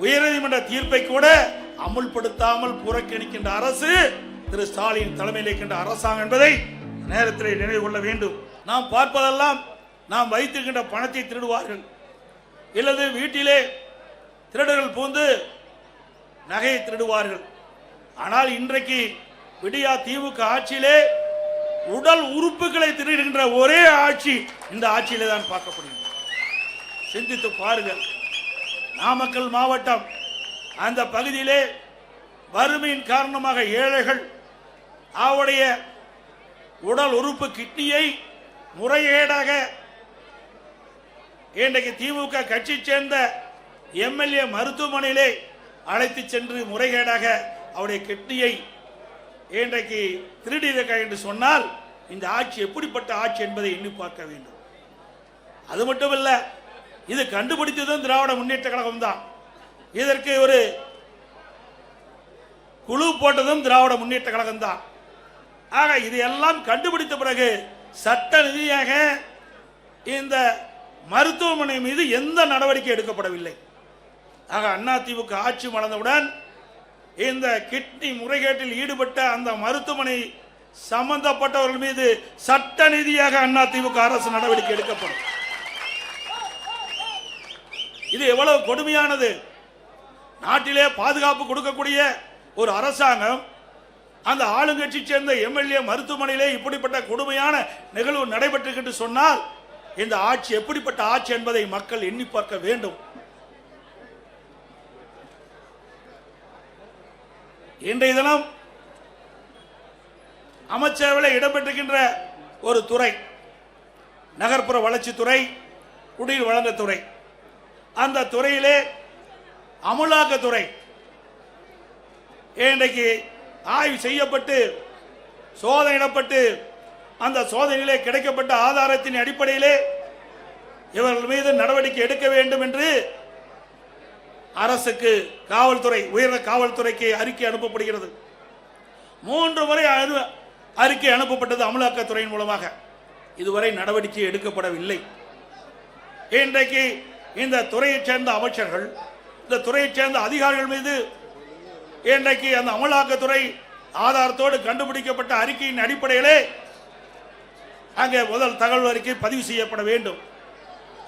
உயர்நீதிமன்ற தீர்ப்பை கூட அமுல்படுத்தாமல் புறக்கணிக்கின்ற அரசு திரு ஸ்டாலின் தலைமையில் இருக்கின்ற அரசாங்கம் என்பதை நேரத்தில் நினைவு கொள்ள வேண்டும். நாம் பார்ப்பதெல்லாம் நாம் வைத்திருக்கின்ற பணத்தை திருடுவார்கள், இல்லது வீட்டிலே திருடர்கள் பூந்து நகையை திருடுவார்கள். ஆனால் இன்றைக்கு விடியா திமுக ஆட்சியிலே உடல் உறுப்புகளை திருடுகின்ற ஒரே ஆட்சி இந்த ஆட்சியிலே தான் பார்க்கப்படுகிறது. சிந்தித்து பாருங்கள். நாமக்கல் மாவட்டம் அந்த பகுதியிலே வறுமையின் காரணமாக ஏழைகள் அவருடைய உடல் உறுப்பு கிட்னியை முறைகேடாக இன்றைக்கு திமுக கட்சி சேர்ந்த எம்எல்ஏ மருத்துவமனையிலே அழைத்து சென்று முறைகேடாக அவருடைய கிட்னியை இன்றைக்கு திருடியிருக்க என்று சொன்னால் இந்த ஆட்சி எப்படிப்பட்ட ஆட்சி என்பதை எண்ணி பார்க்க வேண்டும். அது மட்டுமல்ல, இது கண்டுபிடித்ததும் திராவிட முன்னேற்ற கழகம் தான். இதற்கு ஒரு குழு போட்டதும் திராவிட முன்னேற்ற கழகம் தான். ஆக இதையெல்லாம் கண்டுபிடித்த பிறகு சட்ட ரீதியாக இந்த மருத்துவமனை மீது எந்த நடவடிக்கை எடுக்கப்படவில்லை. ஆக அதிமுக ஆட்சி மலர்ந்தவுடன் இந்த கிட்னி முறைகேட்டில் ஈடுபட்ட அந்த மருத்துவமனை சம்பந்தப்பட்டவர்கள் மீது சட்ட ரீதியாக அதிமுக அரசு நடவடிக்கை எடுக்கப்படும். இது எவ்வளவு கொடுமையானது! நாட்டிலே பாதுகாப்பு கொடுக்கக்கூடிய ஒரு அரசாங்கம் அந்த ஆளுங்கட்சி சேர்ந்த எம்எல்ஏ மருத்துவமனையிலே இப்படிப்பட்ட கொடுமையான நிகழ்வு நடைபெற்று சொன்னால் இந்த ஆட்சி எப்படிப்பட்ட ஆட்சி என்பதை மக்கள் எண்ணி பார்க்க வேண்டும். இன்றைய தினம் அமைச்சரவையில் இடம்பெற்றிருக்கின்ற ஒரு துறை நகர்ப்புற வளர்ச்சித்துறை, குடிநீர் வழங்கத்துறை. அந்த துறையிலே அமலாக்கத்துறை இன்றைக்கு ஆய்வு செய்யப்பட்டு சோதனையிடப்பட்டு அந்த சோதனையிலே கிடைக்கப்பட்ட ஆதாரத்தின் அடிப்படையிலே இவர்கள் மீது நடவடிக்கை எடுக்க வேண்டும் என்று அரசுக்கு காவல்துறை, உயர்ந்த காவல்துறைக்கு அறிக்கை அனுப்பப்படுகிறது. 3 முறை அறிக்கை அனுப்பப்பட்டது அமலாக்கத்துறையின் மூலமாக. இதுவரை நடவடிக்கை எடுக்கப்படவில்லை. இன்றைக்கு இந்த துறையைச் சேர்ந்த அமைச்சர்கள், இந்த துறையைச் சேர்ந்த அதிகாரிகள் மீது இன்றைக்கு அந்த அமலாக்கத்துறை ஆதாரத்தோடு கண்டுபிடிக்கப்பட்ட அறிக்கையின் அடிப்படையிலே அங்கே முதல் தகவல் அறிக்கை பதிவு செய்யப்பட வேண்டும்.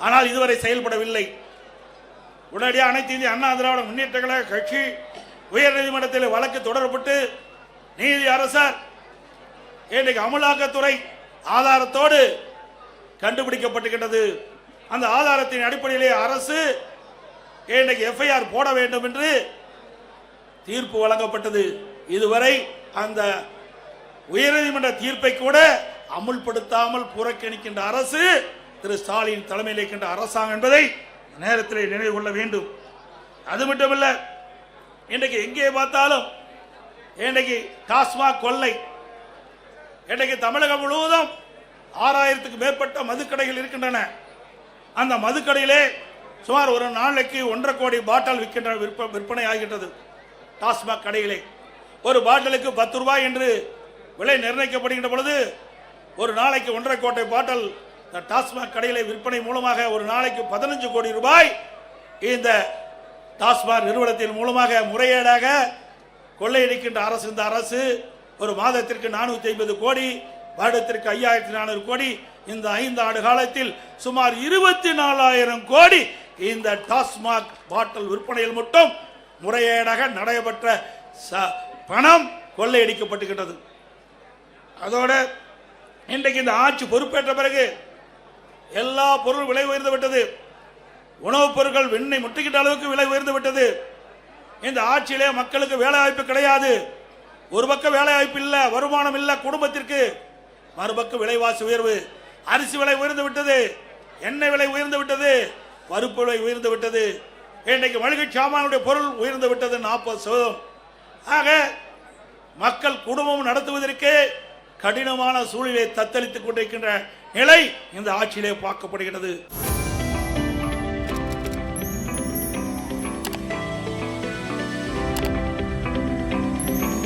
ஆனால் இதுவரை செயல்படவில்லை. உடனடியாக அனைத்து இந்திய அண்ணா திராவிட முன்னேற்ற கழக கட்சி உயர்நீதிமன்றத்தில் வழக்கு தொடரப்பட்டு நீதி அரசர் இன்றைக்கு அமலாக்கத்துறை ஆதாரத்தோடு கண்டுபிடிக்கப்பட்டிருக்கிறது. அந்த ஆதாரத்தின் அடிப்படையிலே அரசு இன்றைக்கு எஃப்ஐஆர் போட வேண்டும் என்று தீர்ப்பு வழங்கப்பட்டது. இதுவரை அந்த உயர்நீதிமன்ற தீர்ப்பை கூட அமுல்படுத்தாமல் புறக்கணிக்கின்ற அரசு திரு ஸ்டாலின் தலைமையில் இருக்கின்ற அரசாங்கம் என்பதை நேரத்தில் நினைவு கொள்ள வேண்டும். அது மட்டுமல்ல, இன்றைக்கு எங்கே பார்த்தாலும் இன்றைக்கு டாஸ்மாக் கொள்ளை. இன்றைக்கு தமிழகம் முழுவதும் 6000க்கு மேற்பட்ட மதுக்கடைகள் இருக்கின்றன. அந்த மதுக்கடையிலே சுமார் ஒரு நாளைக்கு 1.5 கோடி பாட்டில் விற்பனை ஆகின்றது. டாஸ்மாக் கடையிலே ஒரு பாட்டிலுக்கு 10 ரூபாய் என்று விலை நிர்ணயிக்கப்படுகின்ற பொழுது ஒரு நாளைக்கு 1.5 கோடி பாட்டில் டாஸ்மாக் கடையிலே விற்பனை மூலமாக ஒரு நாளைக்கு 15 கோடி ரூபாய் இந்த டாஸ்மாக் நிறுவனத்தின் மூலமாக முறையீடாக கொள்ளையடிக்கின்ற அரசு இந்த அரசு. ஒரு மாதத்திற்கு 450 கோடி, வருடத்திற்கு 5400 கோடி. இந்த 5 ஆண்டு காலத்தில் சுமார் 24,000 கோடி இந்த டாஸ்மாக் பாட்டில் விற்பனையில் மட்டும் முறையீடாக நடைபெற்ற பணம் கொள்ளையடிக்கப்பட்டுகின்றது. அதோடு இன்றைக்கு இந்த ஆட்சி பொறுப்பேற்ற பிறகு எல்லா பொருள் விலை உயர்ந்து விட்டது. உணவுப் பொருட்கள் விண்ணை முட்டுகின்ற அளவுக்கு விலை உயர்ந்து விட்டது. இந்த ஆட்சியிலே மக்களுக்கு வேலை வாய்ப்பு கிடையாது. ஒரு பக்கம் வேலை வாய்ப்பு இல்லை, வருமானம் இல்லை குடும்பத்திற்கு. மறுபக்கம் விலைவாசி உயர்வு. அரிசி விலை உயர்ந்து விட்டது, எண்ணெய் விலை உயர்ந்து விட்டது, பருப்பு விலை உயர்ந்து விட்டது. இன்றைக்கு மளிகை சாமானுடைய பொருள் உயர்ந்து விட்டது 40%. ஆக மக்கள் குடும்பம் நடத்துவதற்கு கடினமான சூழ்நிலை தத்தளித்துக் கொண்டிருக்கின்ற நிலை இந்த ஆட்சியிலே பார்க்கப்படுகிறது.